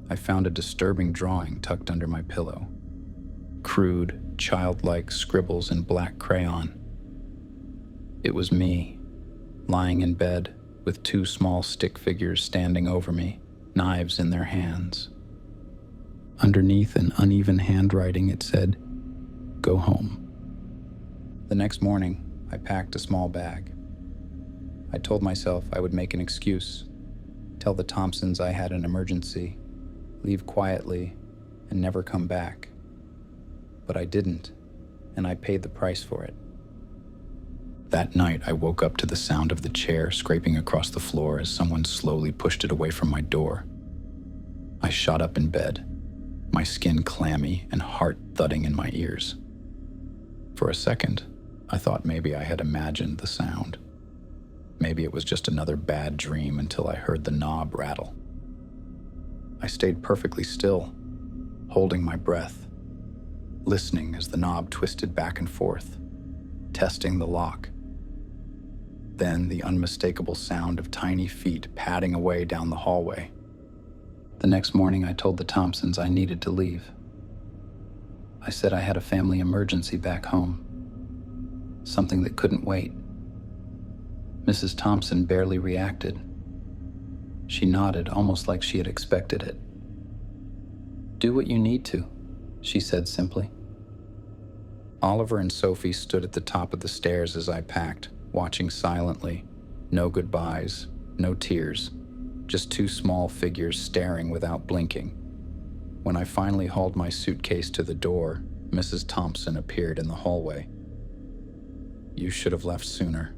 I found a disturbing drawing tucked under my pillow. Crude, childlike scribbles in black crayon. It was me, lying in bed with two small stick figures standing over me, knives in their hands. Underneath an uneven handwriting, it said, "Go home." The next morning, I packed a small bag. I told myself I would make an excuse, tell the Thompsons I had an emergency, leave quietly, and never come back. But I didn't, and I paid the price for it. That night, I woke up to the sound of the chair scraping across the floor as someone slowly pushed it away from my door. I shot up in bed, my skin clammy and heart thudding in my ears. For a second, I thought maybe I had imagined the sound. Maybe it was just another bad dream until I heard the knob rattle. I stayed perfectly still, holding my breath, listening as the knob twisted back and forth, testing the lock. Then the unmistakable sound of tiny feet padding away down the hallway. The next morning, I told the Thompsons I needed to leave. I said I had a family emergency back home, something that couldn't wait. Mrs. Thompson barely reacted. She nodded, almost like she had expected it. "Do what you need to," she said simply. Oliver and Sophie stood at the top of the stairs as I packed, watching silently. No goodbyes, no tears, just two small figures staring without blinking. When I finally hauled my suitcase to the door, Mrs. Thompson appeared in the hallway. "You should have left sooner,"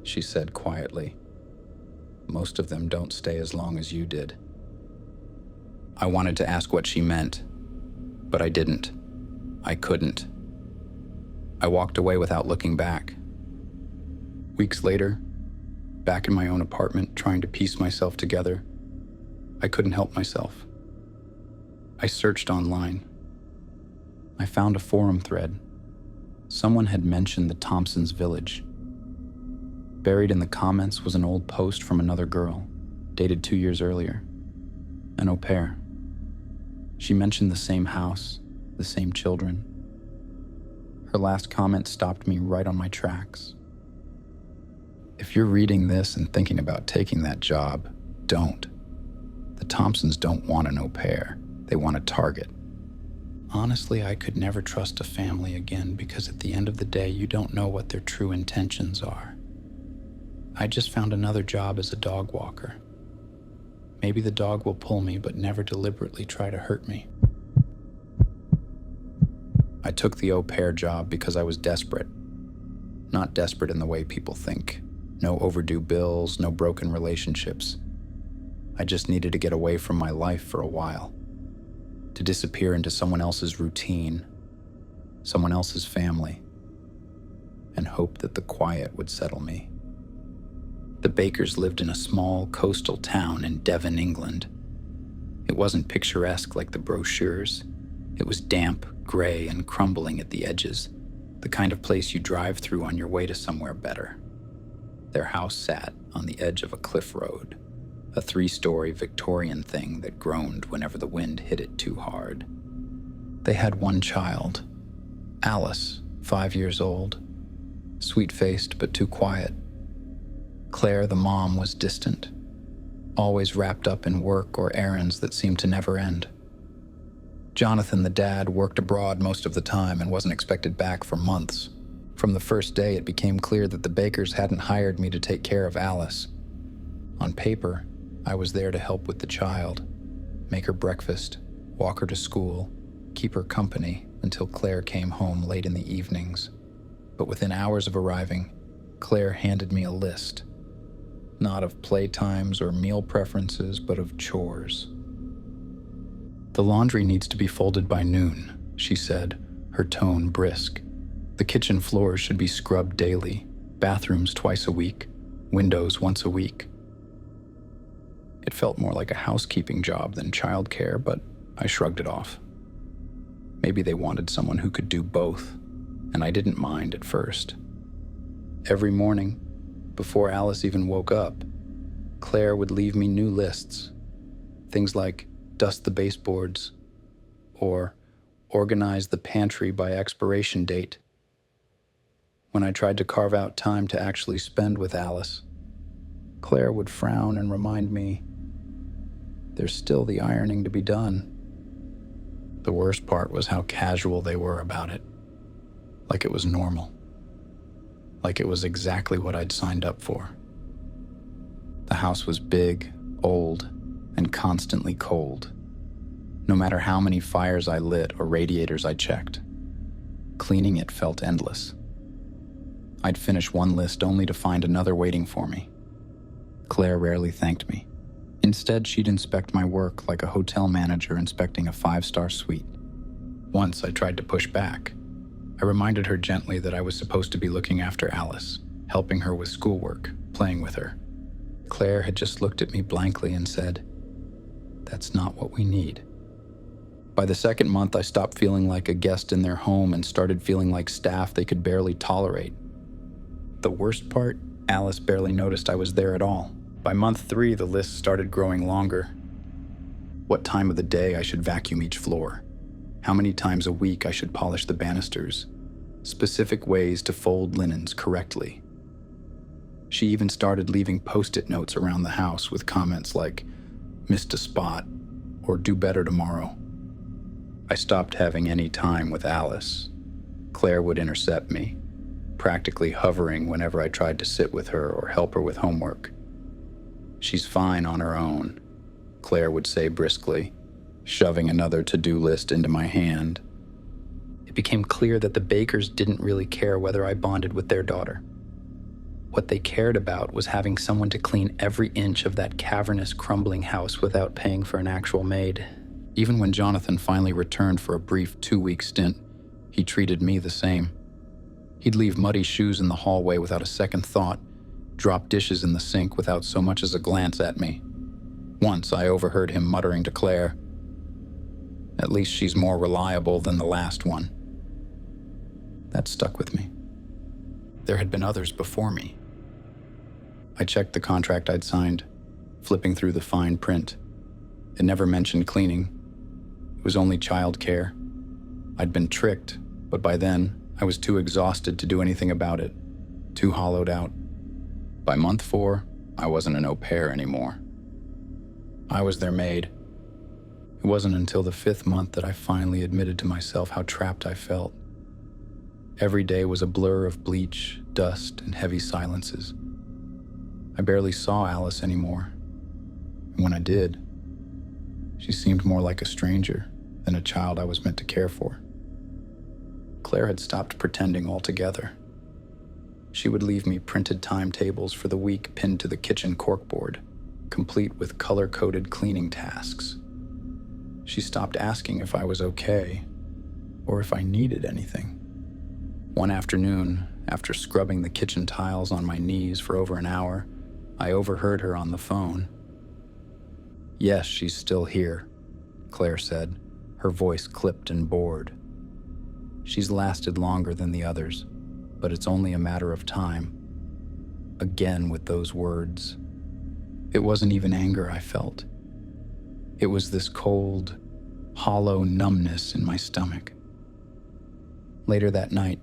she said quietly. "Most of them don't stay as long as you did." I wanted to ask what she meant, but I didn't. I couldn't. I walked away without looking back. Weeks later, back in my own apartment, trying to piece myself together, I couldn't help myself. I searched online. I found a forum thread. Someone had mentioned the Thompsons' village. Buried in the comments was an old post from another girl, dated 2 years earlier. An au pair. She mentioned the same house, the same children. Her last comment stopped me right on my tracks. If you're reading this and thinking about taking that job, don't. The Thompsons don't want an au pair. They want a target. Honestly, I could never trust a family again because at the end of the day, you don't know what their true intentions are. I just found another job as a dog walker. Maybe the dog will pull me, but never deliberately try to hurt me. I took the au pair job because I was desperate. Not desperate in the way people think. No overdue bills, no broken relationships. I just needed to get away from my life for a while. To disappear into someone else's routine, someone else's family, and hope that the quiet would settle me. The Bakers lived in a small coastal town in Devon, England. It wasn't picturesque like the brochures. It was damp, gray, and crumbling at the edges, the kind of place you drive through on your way to somewhere better. Their house sat on the edge of a cliff road, a 3-story Victorian thing that groaned whenever the wind hit it too hard. They had one child, Alice, 5 years old, sweet-faced but too quiet. Claire, the mom, was distant, always wrapped up in work or errands that seemed to never end. Jonathan, the dad, worked abroad most of the time and wasn't expected back for months. From the first day, it became clear that the Bakers hadn't hired me to take care of Alice. On paper, I was there to help with the child, make her breakfast, walk her to school, keep her company until Claire came home late in the evenings. But within hours of arriving, Claire handed me a list. Not of playtimes or meal preferences, but of chores. "The laundry needs to be folded by noon," she said, her tone brisk. "The kitchen floors should be scrubbed daily, bathrooms twice a week, windows once a week." It felt more like a housekeeping job than childcare, but I shrugged it off. Maybe they wanted someone who could do both, and I didn't mind at first. Every morning, before Alice even woke up, Claire would leave me new lists. Things like dust the baseboards, or organize the pantry by expiration date. When I tried to carve out time to actually spend with Alice, Claire would frown and remind me, there's still the ironing to be done. The worst part was how casual they were about it. Like it was normal. Like it was exactly what I'd signed up for. The house was big, old, and constantly cold. No matter how many fires I lit or radiators I checked, cleaning it felt endless. I'd finish one list only to find another waiting for me. Claire rarely thanked me. Instead, she'd inspect my work like a hotel manager inspecting a 5-star suite. Once I tried to push back. I reminded her gently that I was supposed to be looking after Alice, helping her with schoolwork, playing with her. Claire had just looked at me blankly and said, "That's not what we need." By the second month, I stopped feeling like a guest in their home and started feeling like staff they could barely tolerate. The worst part, Alice barely noticed I was there at all. By month 3, the list started growing longer. What time of the day I should vacuum each floor, how many times a week I should polish the banisters, specific ways to fold linens correctly. She even started leaving post-it notes around the house with comments like, "Missed a spot," or "Do better tomorrow." I stopped having any time with Alice. Claire would intercept me, practically hovering whenever I tried to sit with her or help her with homework. "She's fine on her own," Claire would say briskly, shoving another to-do list into my hand. It became clear that the Bakers didn't really care whether I bonded with their daughter. What they cared about was having someone to clean every inch of that cavernous, crumbling house without paying for an actual maid. Even when Jonathan finally returned for a brief 2-week stint, he treated me the same. He'd leave muddy shoes in the hallway without a second thought, drop dishes in the sink without so much as a glance at me. Once I overheard him muttering to Claire, "At least she's more reliable than the last one." That stuck with me. There had been others before me. I checked the contract I'd signed, flipping through the fine print. It never mentioned cleaning. It was only childcare. I'd been tricked, but by then, I was too exhausted to do anything about it, too hollowed out. By month 4, I wasn't an au pair anymore. I was their maid. It wasn't until the 5th month that I finally admitted to myself how trapped I felt. Every day was a blur of bleach, dust, and heavy silences. I barely saw Alice anymore. And when I did, she seemed more like a stranger than a child I was meant to care for. Claire had stopped pretending altogether. She would leave me printed timetables for the week pinned to the kitchen corkboard, complete with color-coded cleaning tasks. She stopped asking if I was okay, or if I needed anything. One afternoon, after scrubbing the kitchen tiles on my knees for over an hour, I overheard her on the phone. "Yes, she's still here," Claire said, her voice clipped and bored. "She's lasted longer than the others, but it's only a matter of time." Again with those words. It wasn't even anger I felt. It was this cold, hollow numbness in my stomach. Later that night,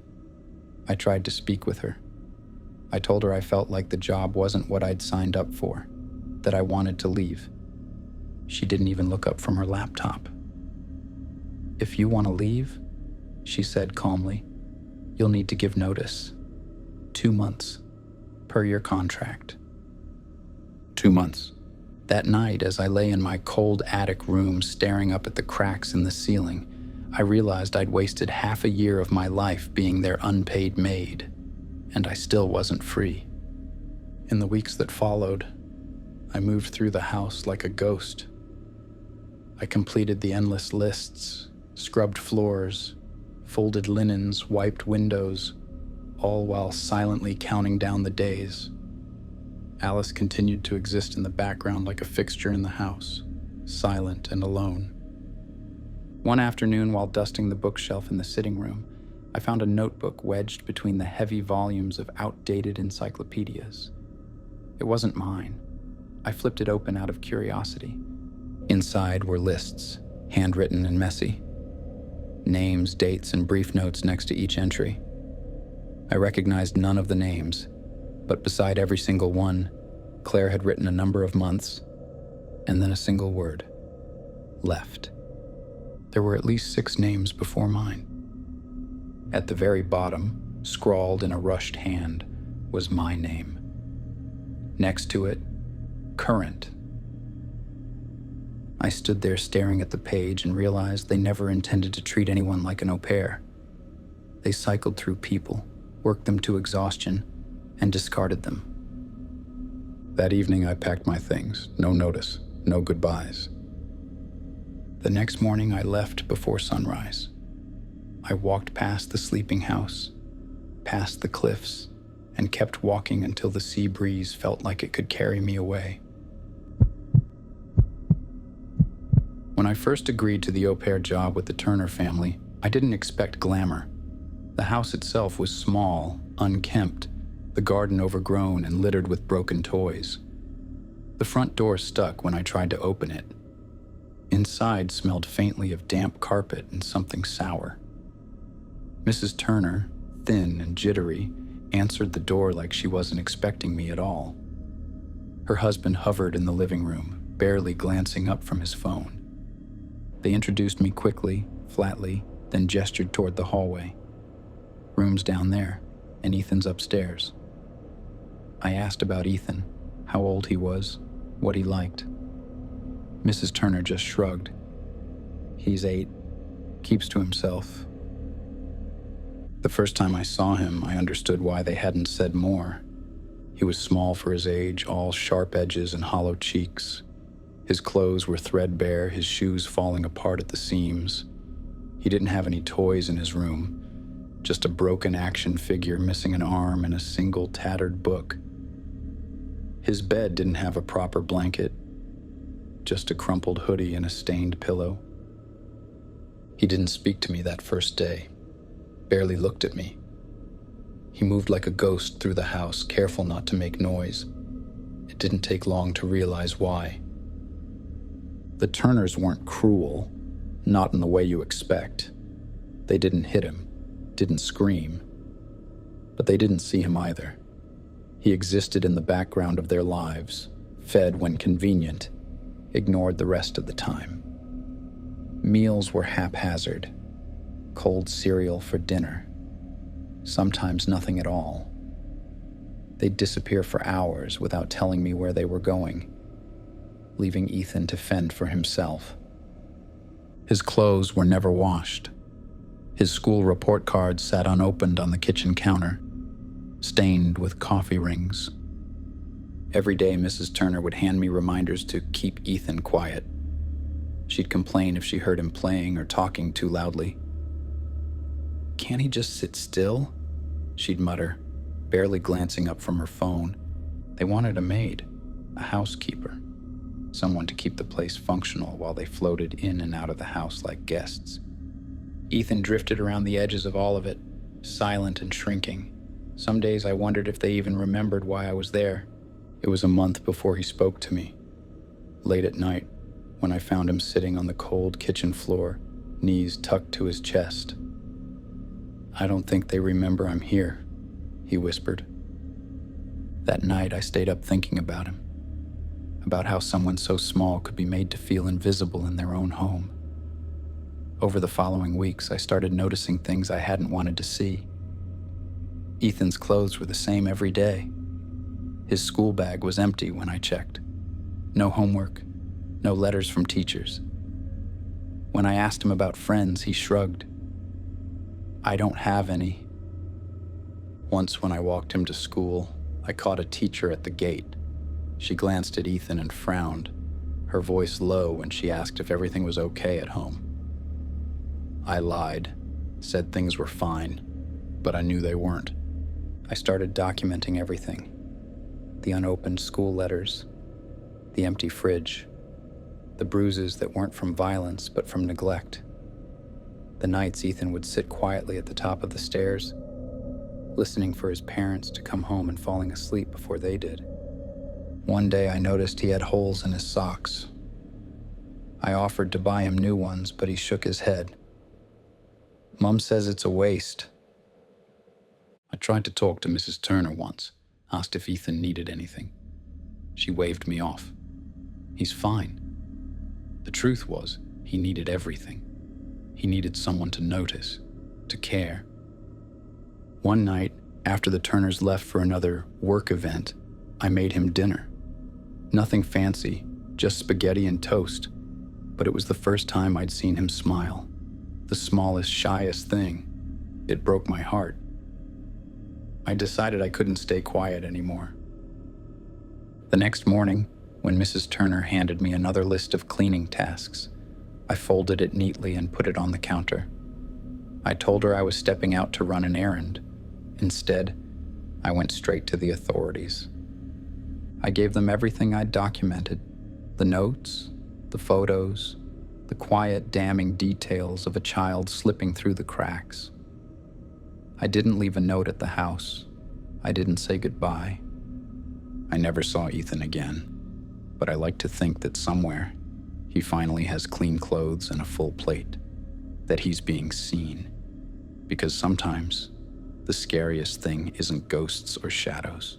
I tried to speak with her. I told her I felt like the job wasn't what I'd signed up for, that I wanted to leave. She didn't even look up from her laptop. "If you want to leave," she said calmly, "you'll need to give notice. 2 months, per your contract." 2 months. That night, as I lay in my cold attic room staring up at the cracks in the ceiling, I realized I'd wasted half a year of my life being their unpaid maid, and I still wasn't free. In the weeks that followed, I moved through the house like a ghost. I completed the endless lists, scrubbed floors, folded linens, wiped windows, all while silently counting down the days. Alice continued to exist in the background like a fixture in the house, silent and alone. One afternoon, while dusting the bookshelf in the sitting room, I found a notebook wedged between the heavy volumes of outdated encyclopedias. It wasn't mine. I flipped it open out of curiosity. Inside were lists, handwritten and messy. Names, dates, and brief notes next to each entry. I recognized none of the names, but beside every single one, Claire had written a number of months, and then a single word: left. There were at least 6 names before mine. At the very bottom, scrawled in a rushed hand, was my name. Next to it, current. I stood there staring at the page and realized they never intended to treat anyone like an au pair. They cycled through people, worked them to exhaustion, and discarded them. That evening I packed my things, no notice, no goodbyes. The next morning I left before sunrise. I walked past the sleeping house, past the cliffs, and kept walking until the sea breeze felt like it could carry me away. When I first agreed to the au pair job with the Turner family, I didn't expect glamour. The house itself was small, unkempt, the garden overgrown and littered with broken toys. The front door stuck when I tried to open it. Inside smelled faintly of damp carpet and something sour. Mrs. Turner, thin and jittery, answered the door like she wasn't expecting me at all. Her husband hovered in the living room, barely glancing up from his phone. They introduced me quickly, flatly, then gestured toward the hallway. Room's down there, and Ethan's upstairs. I asked about Ethan, how old he was, what he liked. Mrs. Turner just shrugged. He's 8, keeps to himself. The first time I saw him, I understood why they hadn't said more. He was small for his age, all sharp edges and hollow cheeks. His clothes were threadbare, his shoes falling apart at the seams. He didn't have any toys in his room, just a broken action figure missing an arm and a single tattered book. His bed didn't have a proper blanket, just a crumpled hoodie and a stained pillow. He didn't speak to me that first day, barely looked at me. He moved like a ghost through the house, careful not to make noise. It didn't take long to realize why. The Turners weren't cruel, not in the way you expect. They didn't hit him, didn't scream, but they didn't see him either. He existed in the background of their lives, fed when convenient, ignored the rest of the time. Meals were haphazard, cold cereal for dinner, sometimes nothing at all. They'd disappear for hours without telling me where they were going, leaving Ethan to fend for himself. His clothes were never washed. His school report cards sat unopened on the kitchen counter, stained with coffee rings. Every day, Mrs. Turner would hand me reminders to keep Ethan quiet. She'd complain if she heard him playing or talking too loudly. "Can't he just sit still?" she'd mutter, barely glancing up from her phone. They wanted a maid, a housekeeper, someone to keep the place functional while they floated in and out of the house like guests. Ethan drifted around the edges of all of it, silent and shrinking. Some days I wondered if they even remembered why I was there. It was a month before he spoke to me. Late at night, when I found him sitting on the cold kitchen floor, knees tucked to his chest. "I don't think they remember I'm here," he whispered. That night I stayed up thinking about him, about how someone so small could be made to feel invisible in their own home. Over the following weeks, I started noticing things I hadn't wanted to see. Ethan's clothes were the same every day. His school bag was empty when I checked. No homework, no letters from teachers. When I asked him about friends, he shrugged. "I don't have any." Once when I walked him to school, I caught a teacher at the gate. She glanced at Ethan and frowned, her voice low when she asked if everything was okay at home. I lied, said things were fine, but I knew they weren't. I started documenting everything. The unopened school letters, the empty fridge, the bruises that weren't from violence but from neglect. The nights Ethan would sit quietly at the top of the stairs, listening for his parents to come home and falling asleep before they did. One day I noticed he had holes in his socks. I offered to buy him new ones, but he shook his head. Mom says it's a waste. I tried to talk to Mrs. Turner once, asked if Ethan needed anything. She waved me off. He's fine. The truth was, he needed everything. He needed someone to notice, to care. One night, after the Turners left for another work event, I made him dinner. Nothing fancy, just spaghetti and toast, but it was the first time I'd seen him smile. The smallest, shyest thing. It broke my heart. I decided I couldn't stay quiet anymore. The next morning, when Mrs. Turner handed me another list of cleaning tasks, I folded it neatly and put it on the counter. I told her I was stepping out to run an errand. Instead, I went straight to the authorities. I gave them everything I'd documented, the notes, the photos, the quiet, damning details of a child slipping through the cracks. I didn't leave a note at the house. I didn't say goodbye. I never saw Ethan again, but I like to think that somewhere he finally has clean clothes and a full plate, that he's being seen. Because sometimes the scariest thing isn't ghosts or shadows.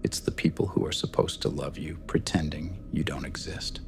It's the people who are supposed to love you pretending you don't exist.